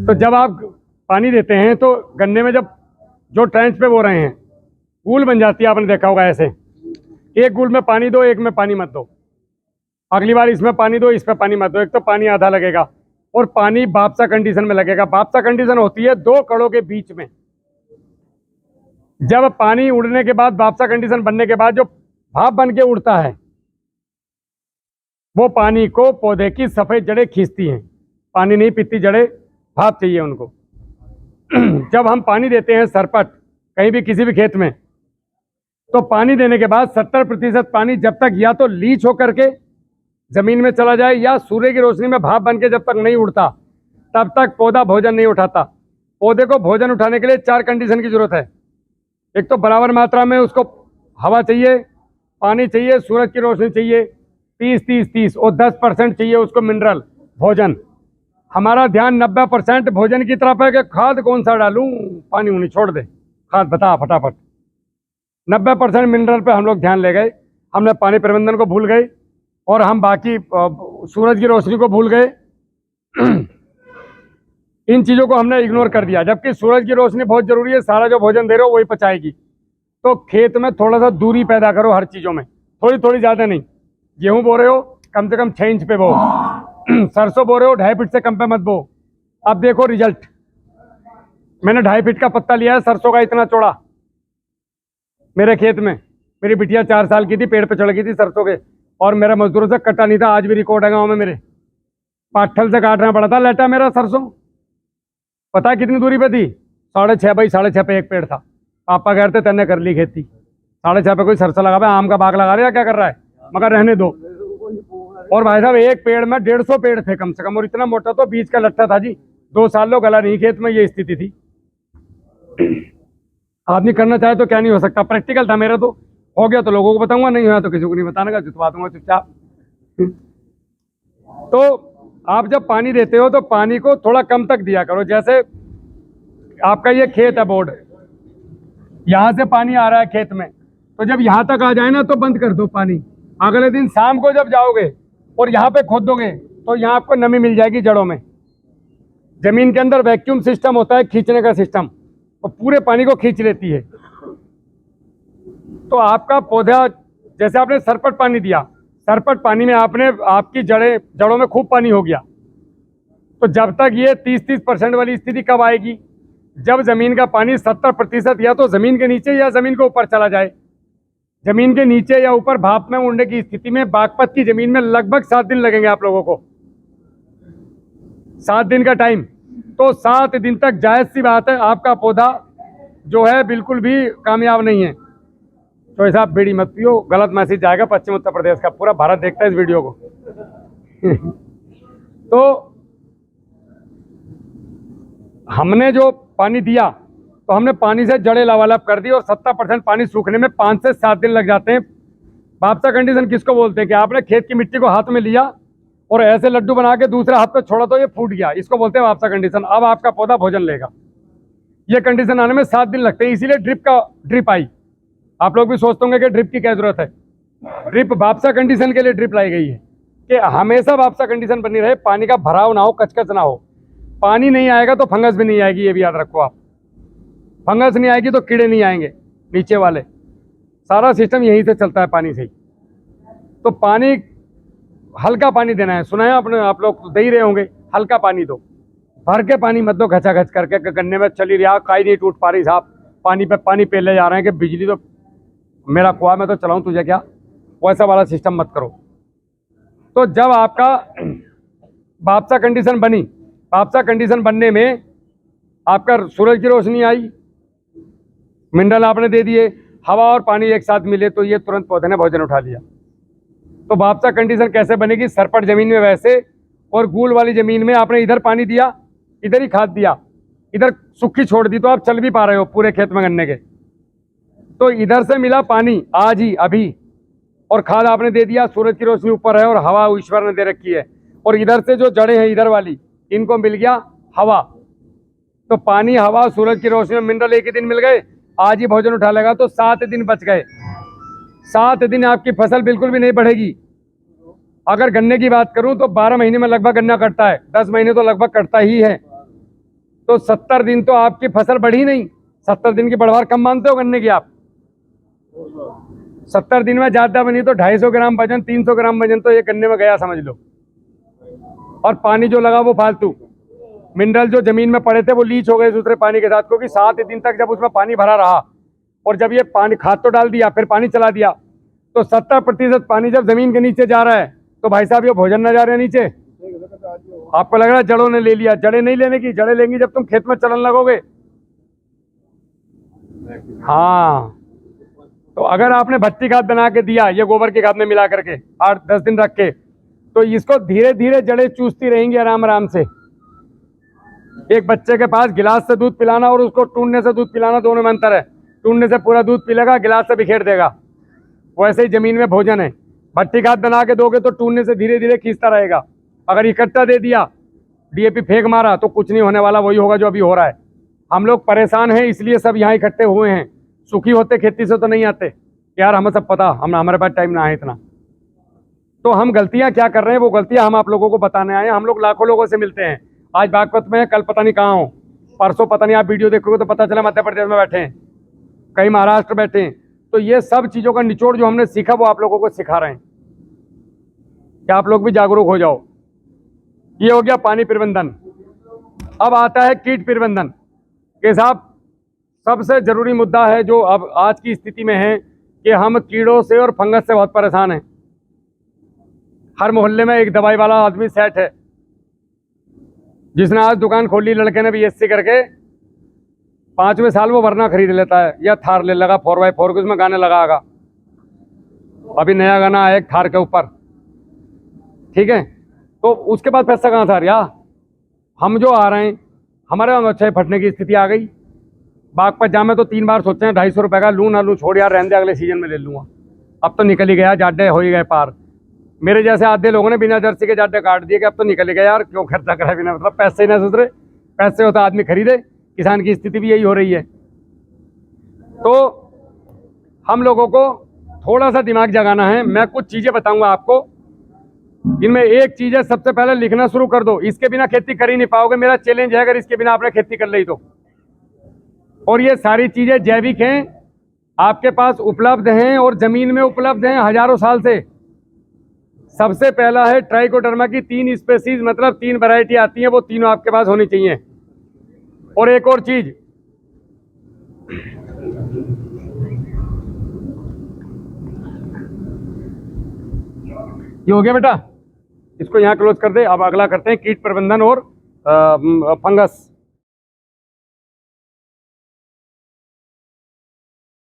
तो जब आप पानी देते हैं तो गन्ने में जब जो ट्रेंच पे बो रहे हैं गूल बन जाती है, आपने देखा होगा ऐसे, एक गूल में पानी दो, एक में पानी मत दो, अगली बार इसमें पानी दो, इस पे पानी मत दो। एक तो पानी आधा लगेगा और पानी बापसा कंडीशन में लगेगा। बापसा कंडीशन होती है दो कड़ों के बीच में। जब पानी उड़ने के बाद, बापसा कंडीशन बनने के बाद जो भाप बन के उड़ता है, वो पानी को पौधे की सफेद जड़ें खींचती हैं। पानी नहीं पीती जड़ें, भाप चाहिए उनको। जब हम पानी देते हैं सरपट कहीं भी किसी भी खेत में, तो पानी देने के बाद 70% पानी जब तक या तो लीच होकर के जमीन में चला जाए या सूर्य की रोशनी में भाप बन के जब तक नहीं उड़ता, तब तक पौधा भोजन नहीं उठाता। पौधे को भोजन उठाने के लिए 4 कंडीशन की जरूरत है। एक तो बराबर मात्रा में उसको हवा चाहिए, पानी चाहिए, सूरज की रोशनी चाहिए, 30-30-30, और 10% चाहिए उसको मिनरल भोजन। हमारा ध्यान 90% भोजन की तरफ है कि खाद कौन सा डालूं, पानी उन्हीं छोड़ दे, खाद बता फटाफट। 90% मिनरल पे हम लोग ध्यान ले गए, हमने पानी प्रबंधन को भूल गए और हम बाकी सूरज की रोशनी को भूल गए। इन चीज़ों को हमने इग्नोर कर दिया, जबकि सूरज की रोशनी बहुत जरूरी है। सारा जो भोजन दे रहे हो वही पचाएगी। तो खेत में थोड़ा सा दूरी पैदा करो हर चीज़ों में, थोड़ी थोड़ी, ज़्यादा नहीं। गेहूं बो रहे हो कम से कम 6 इंच पे बो, सरसों बो रहे हो 2.5 फीट से कम पे मत बो। अब देखो रिजल्ट, मैंने 2.5 फीट का पत्ता लिया है सरसों का, इतना चौड़ा, मेरे खेत में। मेरी बिटिया 4 साल की थी, पेड़ पे चढ़ गई थी सरसों के, और मेरा मजदूरों से कटा नहीं था। आज भी रिकॉर्ड है गाँव में मेरे, पाठल से काटना पड़ा था लेटा मेरा सरसों। पता है कितनी दूरी पे थी? 6.5 बाई 6.5 पे एक पेड़ था। पापा कहते तेने कर ली खेती, 6.5 पे कोई सरसों लगा, आम का बाग लगा रहा है क्या कर रहा है, मगर रहने दो। और भाई साहब एक पेड़ में 150 पेड़ थे कम से कम, और इतना मोटा तो बीज का लट्ठा था जी। 2 साल लो गला नहीं खेत में, ये स्थिति थी। आदमी करना चाहे तो क्या नहीं हो सकता। प्रैक्टिकल था मेरा, तो हो गया तो लोगों को बताऊंगा, नहीं हुआ तो किसी को नहीं बताने का, जितवा दूंगा चुपचाप। तो आप जब पानी देते हो तो पानी को थोड़ा कम तक दिया करो। जैसे आपका ये खेत है बोर्ड, यहाँ से पानी आ रहा है खेत में, तो जब यहाँ तक आ जाए ना तो बंद कर दो पानी। अगले दिन शाम को जब जाओगे और यहाँ पे खोदोगे तो यहाँ आपको नमी मिल जाएगी जड़ों में। जमीन के अंदर वैक्यूम सिस्टम होता है, खींचने का सिस्टम, और पूरे पानी को खींच लेती है। तो आपका पौधा, जैसे आपने सरपट पानी दिया, सरपट पानी में आपने, आपकी जड़ों में खूब पानी हो गया। तो जब तक ये 30-30% वाली स्थिति कब आएगी? जब जमीन का पानी 70% या तो जमीन के नीचे या जमीन के ऊपर चला जाए। जमीन के नीचे या ऊपर भाप में उड़ने की स्थिति में बागपत की जमीन में लगभग 7 दिन लगेंगे आप लोगों को, 7 दिन का टाइम। तो 7 दिन तक जायज सी बात है आपका पौधा जो है बिल्कुल भी कामयाब नहीं है। तो ऐसा बीड़ी मत पियो, गलत मैसेज जाएगा पश्चिम उत्तर प्रदेश का, पूरा भारत देखता है इस वीडियो को। तो हमने जो पानी दिया, तो हमने पानी से जड़ें लबालब कर दी, और 70% पानी सूखने में 5 से 7 दिन लग जाते हैं। वापसा कंडीशन किसको बोलते हैं? कि आपने खेत की मिट्टी को हाथ में लिया और ऐसे लड्डू बना के दूसरे हाथ पे छोड़ा तो ये फूट गया, इसको बोलते हैं वापसा कंडीशन। अब आपका पौधा भोजन लेगा। ये कंडीशन आने में 7 दिन लगते हैं, इसीलिए ड्रिप आई। आप लोग भी सोचते होंगे कि ड्रिप की क्या जरूरत है। ड्रिप वापसा कंडीशन के लिए ड्रिप लाई गई है कि हमेशा वापसा कंडीशन बनी रहे, पानी का भराव ना हो, कचकच ना हो। पानी नहीं आएगा तो फंगस भी नहीं आएगी, ये भी याद रखो आप। फंगस नहीं आएगी तो कीड़े नहीं आएंगे नीचे वाले। सारा सिस्टम यहीं से चलता है, पानी से ही। तो पानी, हल्का पानी देना है। सुना है आपने, आप लोग दे ही रहे होंगे, हल्का पानी दो, भर के पानी मत दो घचा घच करके। गन्ने में चली रहा, काई नहीं टूट पा रही साहब, पानी पे पानी पे ले जा रहे हैं कि बिजली तो मेरा कुआं में तो चलाऊं तुझे क्या, वैसा वाला सिस्टम मत करो। तो जब आपका वापसा कंडीशन बनी, वापसा कंडीशन बनने में आपका सूरज की रोशनी आई, मिनरल आपने दे दिए, हवा और पानी एक साथ मिले, तो ये तुरंत पौधे ने भोजन उठा लिया। तो वापसा कंडीशन कैसे बनेगी? सरपट जमीन में वैसे, और गूल वाली जमीन में आपने इधर पानी दिया, इधर ही खाद दिया, इधर सूखी छोड़ दी, तो आप चल भी पा रहे हो पूरे खेत में गन्ने के। तो इधर से मिला पानी आज ही अभी, और खाद आपने दे दिया, सूरज की रोशनी ऊपर है और हवा ईश्वर ने दे रखी है, और इधर से जो जड़ें हैं इधर वाली, इनको मिल गया हवा। तो पानी, हवा, सूरज की रोशनी में मिनरल एक ही दिन मिल गए, आज ही भोजन उठा लेगा, तो 7 दिन बच गए। 7 दिन आपकी फसल बिल्कुल भी नहीं बढ़ेगी। अगर गन्ने की बात करूं तो 12 महीने में लगभग गन्ना कटता है, 10 महीने तो लगभग कटता ही है। तो 70 दिन तो आपकी फसल बढ़ी नहीं। 70 दिन की बढ़वार कम मानते हो गन्ने की आप? 70 दिन में ज्यादा बनी तो 250 ग्राम वजन, 300 ग्राम वजन तो ये गन्ने में गया समझ लो। और पानी जो लगा वो फालतू। मिनरल जो जमीन में पड़े थे वो लीच हो गए दूसरे पानी के साथ, क्योंकि 7 दिन तक जब उसमें पानी भरा रहा और जब ये पानी खाद तो डाल दिया फिर पानी चला दिया, तो 70% पानी जब जमीन के नीचे जा रहा है तो भाई साहब ये भोजन न जा रहे नीचे। आपको लग रहा है जड़ों ने ले लिया? जड़ें नहीं लेने की, जड़ें लेंगी जब तुम खेत में चलन लगोगे। हाँ, तो अगर आपने भट्टी खाद बना के दिया ये गोबर की खाद में मिला करके 8-10 दिन रख के, तो इसको धीरे धीरे जड़ें चूसती रहेंगी आराम आराम से। एक बच्चे के पास गिलास से दूध पिलाना और उसको टूटने से दूध पिलाना, दोनों में अंतर है। टूटने से पूरा दूध पी लेगा, गिलास से बिखेर देगा। वैसे ही जमीन में भोजन है, भट्टी खाद बना के दोगे तो टूटने से धीरे धीरे खींचता रहेगा। अगर इकट्ठा दे दिया, डीएपी फेंक मारा, तो कुछ नहीं होने वाला, वही होगा जो अभी हो रहा है। हम लोग परेशान हैं इसलिए सब यहाँ इकट्ठे हुए हैं। सुखी होते खेती से तो नहीं आते यार, हमें सब पता, हमारे पास टाइम ना है इतना। तो हम गलतियां क्या कर रहे हैं वो गलतियां हम आप लोगों को बताने आए हैं। हम लोग लाखों लोगों से मिलते हैं, आज बागपत में, कल पता नहीं कहाँ हो, परसों पता नहीं, आप वीडियो देखोगे तो पता चला मध्य प्रदेश में बैठे हैं, कहीं महाराष्ट्र बैठे हैं। तो ये सब चीज़ों का निचोड़ जो हमने सीखा वो आप लोगों को सिखा रहे हैं कि आप लोग भी जागरूक हो जाओ। ये हो गया पानी प्रबंधन। अब आता है कीट प्रबंधन के साहब। सबसे जरूरी मुद्दा है जो अब आज की स्थिति में है कि हम कीड़ों से और फंगस से बहुत परेशान हैं। हर मोहल्ले में एक दवाई वाला आदमी सेट है, जिसने आज दुकान खोली, लड़के ने बीएससी करके, 5वें साल वो वरना खरीद लेता है या थार ले लगा 4x4 के, उसमें गाने लगाएगा। अभी नया गाना आया एक थार के ऊपर, ठीक है। तो उसके बाद पैसा कहाँ था यार? हम जो आ रहे हैं, हमारे अच्छे फटने की स्थिति आ गई। बागपत जामे तो 3 बार सोचे हैं 250 रुपये का लूँ ना लूँ, छोड़ यार रहने दे, अगले सीजन में ले लूँगा। अब तो निकल ही गया, जाड्डे हो ही गए पार। मेरे जैसे आधे लोगों ने बिना जर्सी के जाड्डे काट दिए कि अब तो निकल ही गया यार, क्यों खर्चा करा बिना मतलब, पैसे ही ना सुधरे। पैसे होता आदमी खरीदे। किसान की स्थिति भी यही हो रही है। तो हम लोगों को थोड़ा सा दिमाग जगाना है। मैं कुछ चीज़ें बताऊंगा आपको, इनमें एक चीज़ है, सबसे पहले लिखना शुरू कर दो। इसके बिना खेती कर ही नहीं पाओगे, मेरा चैलेंज है अगर इसके बिना आपने खेती कर ली तो। और ये सारी चीज़ें जैविक हैं, आपके पास उपलब्ध हैं और ज़मीन में उपलब्ध हैं हज़ारों साल से। सबसे पहला है ट्राइकोडर्मा की 3 स्पेसीज, मतलब 3 वैरायटी आती हैं, वो तीनों आपके पास होनी चाहिए। और एक और चीज़, ये हो गया बेटा, इसको यहाँ क्लोज कर दे। अब अगला करते हैं कीट प्रबंधन और फंगस।